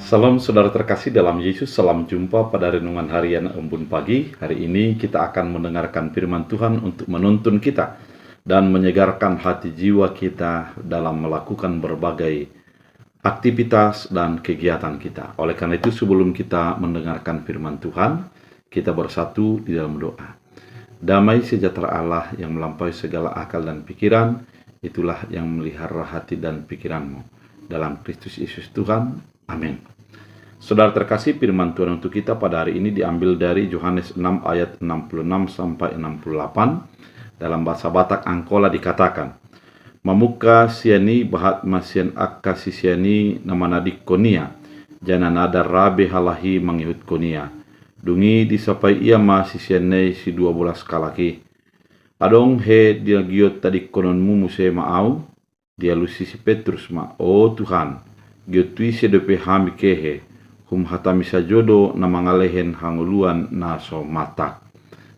Salam saudara terkasih dalam Yesus, salam jumpa pada renungan harian Embun Pagi. Hari ini kita akan mendengarkan firman Tuhan untuk menuntun kita dan menyegarkan hati jiwa kita dalam melakukan berbagai aktivitas dan kegiatan kita. Oleh karena itu, sebelum kita mendengarkan firman Tuhan, kita bersatu di dalam doa. Damai sejahtera Allah yang melampaui segala akal dan pikiran, itulah yang memelihara hati dan pikiranmu. Dalam Kristus Yesus Tuhan, amin. Saudara terkasih, firman Tuhan untuk kita pada hari ini diambil dari Yohanes 6 ayat 66 sampai 68. Dalam bahasa Batak Angkola dikatakan, Mamuka siani bahat masien akka siani namanadik konia, jana nada rabe halahi mangihut konia. Dungi disapai ia ma sisianei si 12 kalaki. Adong he dia giot tadi kononmu muse maau, dia lusi si Petrus ma, oh Tuhan, giotui sedope hami kehe, hum hatamisa jodo na mangalehen hanguluan na so matak.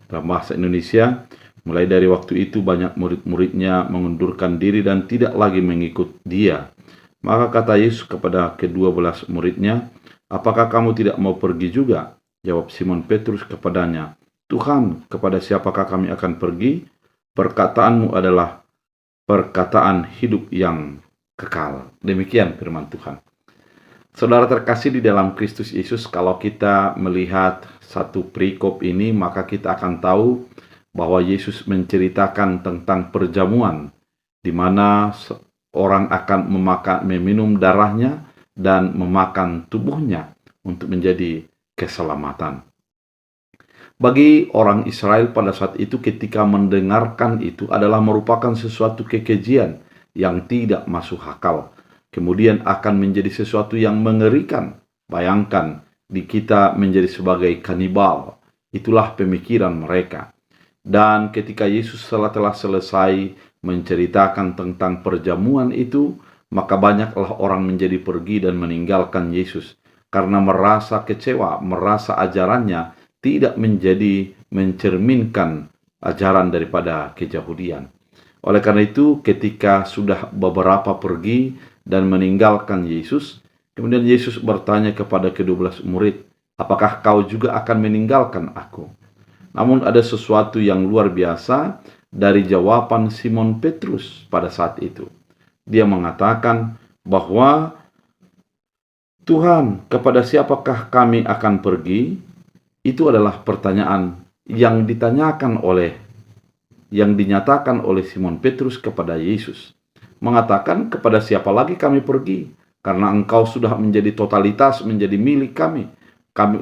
Dalam bahasa Indonesia, mulai dari waktu itu banyak murid-muridnya mengundurkan diri dan tidak lagi mengikut dia. Maka kata Yesus kepada ke-12 muridnya, apakah kamu tidak mau pergi juga? Jawab Simon Petrus kepadanya, Tuhan, kepada siapakah kami akan pergi? Perkataanmu adalah perkataan hidup yang kekal. Demikian firman Tuhan. Saudara terkasih di dalam Kristus Yesus, kalau kita melihat satu perikop ini, maka kita akan tahu bahwa Yesus menceritakan tentang perjamuan, di mana orang akan meminum darahnya dan memakan tubuhnya untuk menjadi keselamatan. Bagi orang Israel pada saat itu, ketika mendengarkan itu adalah merupakan sesuatu kekejian yang tidak masuk akal. Kemudian akan menjadi sesuatu yang mengerikan. Bayangkan, di kita menjadi sebagai kanibal. Itulah pemikiran mereka. Dan ketika Yesus telah selesai menceritakan tentang perjamuan itu, maka banyaklah orang menjadi pergi dan meninggalkan Yesus. Karena merasa kecewa, merasa ajarannya tidak mencerminkan ajaran daripada keyahudian. Oleh karena itu, ketika sudah beberapa pergi dan meninggalkan Yesus, kemudian Yesus bertanya kepada ke-12 murid, apakah kau juga akan meninggalkan aku? Namun ada sesuatu yang luar biasa dari jawaban Simon Petrus pada saat itu. Dia mengatakan bahwa Tuhan, kepada siapakah kami akan pergi? Itu adalah pertanyaan yang dinyatakan oleh Simon Petrus kepada Yesus. Mengatakan, kepada siapa lagi kami pergi? Karena engkau sudah menjadi totalitas, menjadi milik kami.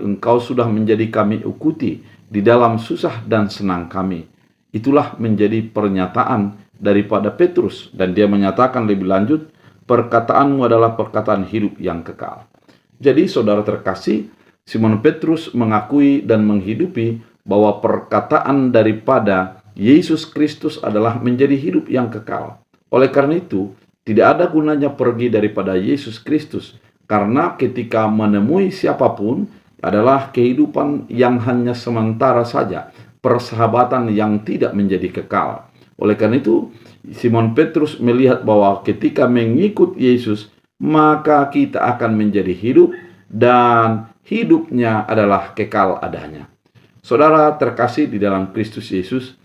Engkau sudah menjadi kami ikuti di dalam susah dan senang kami. Itulah menjadi pernyataan daripada Petrus. Dan dia menyatakan lebih lanjut, perkataanmu adalah perkataan hidup yang kekal. Jadi saudara terkasih, Simon Petrus mengakui dan menghidupi bahwa perkataan daripada Yesus Kristus adalah menjadi hidup yang kekal. Oleh karena itu, tidak ada gunanya pergi daripada Yesus Kristus, karena ketika menemui siapapun adalah kehidupan yang hanya sementara saja, persahabatan yang tidak menjadi kekal. Oleh karena itu, Simon Petrus melihat bahwa ketika mengikut Yesus, maka kita akan menjadi hidup dan hidupnya adalah kekal adanya. Saudara terkasih di dalam Kristus Yesus,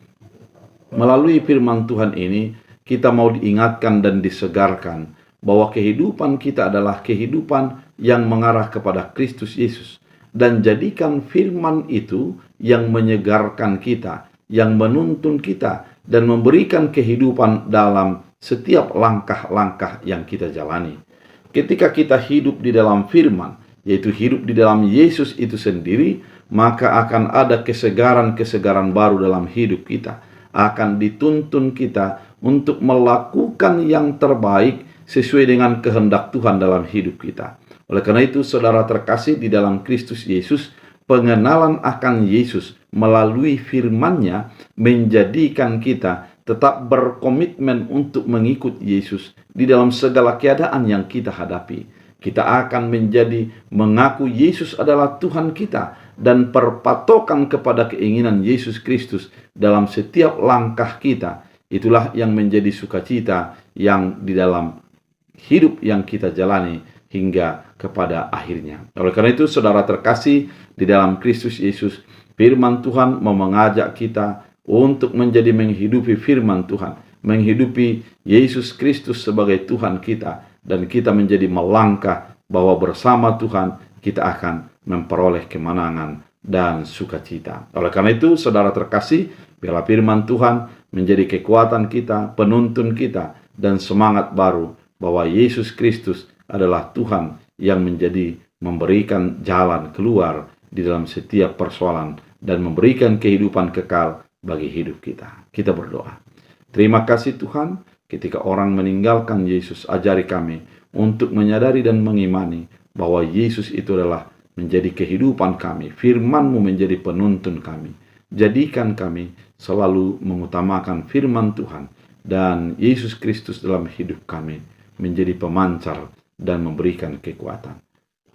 melalui firman Tuhan ini, kita mau diingatkan dan disegarkan bahwa kehidupan kita adalah kehidupan yang mengarah kepada Kristus Yesus. Dan jadikan firman itu yang menyegarkan kita, yang menuntun kita, dan memberikan kehidupan dalam setiap langkah-langkah yang kita jalani. Ketika kita hidup di dalam firman, yaitu hidup di dalam Yesus itu sendiri, maka akan ada kesegaran-kesegaran baru dalam hidup kita. Akan dituntun kita untuk melakukan yang terbaik sesuai dengan kehendak Tuhan dalam hidup kita. Oleh karena itu, saudara terkasih di dalam Kristus Yesus, pengenalan akan Yesus melalui firman-Nya menjadikan kita tetap berkomitmen untuk mengikut Yesus di dalam segala keadaan yang kita hadapi. Kita akan menjadi mengaku Yesus adalah Tuhan kita dan berpatokan kepada keinginan Yesus Kristus dalam setiap langkah kita. Itulah yang menjadi sukacita yang di dalam hidup yang kita jalani, hingga kepada akhirnya. Oleh karena itu, saudara terkasih di dalam Kristus Yesus, firman Tuhan mau mengajak kita untuk menjadi menghidupi firman Tuhan, menghidupi Yesus Kristus sebagai Tuhan kita, dan kita menjadi melangkah bahwa bersama Tuhan kita akan memperoleh kemenangan dan sukacita. Oleh karena itu, saudara terkasih, biarlah firman Tuhan menjadi kekuatan kita, penuntun kita, dan semangat baru bahwa Yesus Kristus adalah Tuhan yang memberikan jalan keluar di dalam setiap persoalan dan memberikan kehidupan kekal bagi hidup kita. Kita berdoa. Terima kasih Tuhan, ketika orang meninggalkan Yesus, ajari kami untuk menyadari dan mengimani bahwa Yesus itu adalah menjadi kehidupan kami, firman-Mu menjadi penuntun kami. Jadikan kami selalu mengutamakan firman Tuhan dan Yesus Kristus dalam hidup kami menjadi pemancar dan memberikan kekuatan.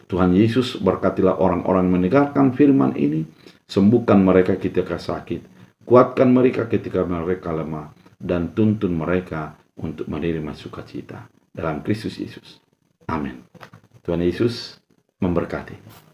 Tuhan Yesus, berkatilah orang-orang mendengarkan firman ini, sembuhkan mereka ketika sakit, kuatkan mereka ketika mereka lemah, dan tuntun mereka untuk menerima sukacita dalam Kristus Yesus. Amin. Tuhan Yesus memberkati.